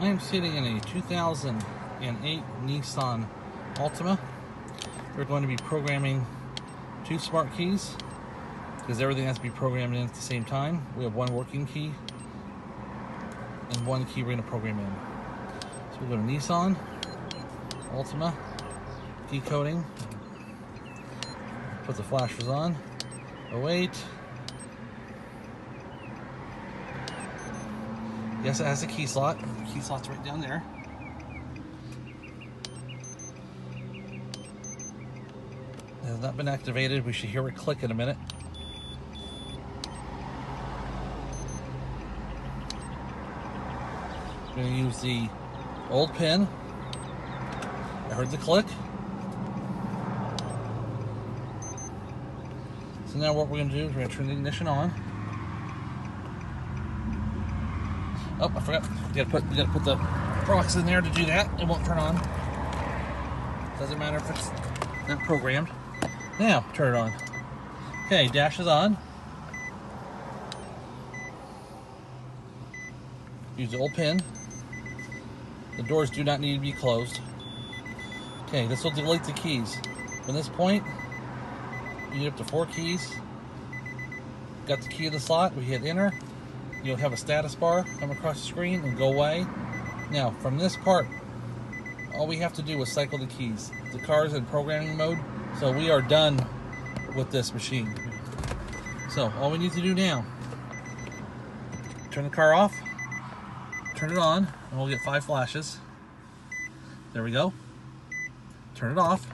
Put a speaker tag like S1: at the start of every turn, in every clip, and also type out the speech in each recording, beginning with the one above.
S1: I am sitting in a 2008 Nissan Altima. We're going to be programming 2 smart keys because everything has to be programmed in at the same time. We have 1 working key and 1 key we're going to program in. So we'll go to Nissan, Altima, key coding, put the flashers on, await. Yes, it has a key slot. The key slot's right down there. It has not been activated. We should hear it click in a minute. I'm going to use the old pin. I heard the click. So now what we're going to do is we're going to turn the ignition on. Oh, I forgot. We gotta put the rocks in there to do that. It won't turn on. Doesn't matter if it's not programmed. Now, turn it on. Okay, dash is on. Use the old pin. The doors do not need to be closed. Okay, this will delete the keys. From this point, you need up to 4 keys. Got the key in the slot. We hit enter. You'll have a status bar come across the screen and go away. Now, from this part, all we have to do is cycle the keys. The car is in programming mode, so we are done with this machine. So, all we need to do now, turn the car off, turn it on, and we'll get 5 flashes. There we go. Turn it off.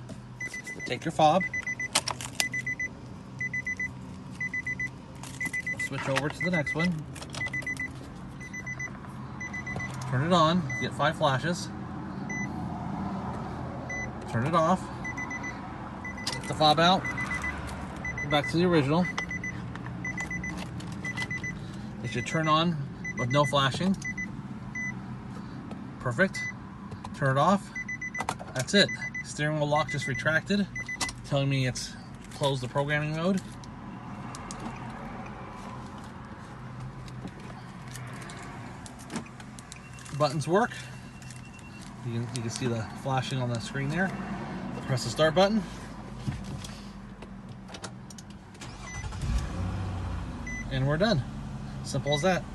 S1: Take your fob. Switch over to the next one. Turn it on, get 5 flashes. Turn it off. Get the fob out. Go back to the original. It should turn on with no flashing. Perfect. Turn it off. That's it. Steering wheel lock just retracted, telling me it's closed the programming mode. Buttons work. You can see the flashing on the screen there. Press the start button. And we're done. Simple as that.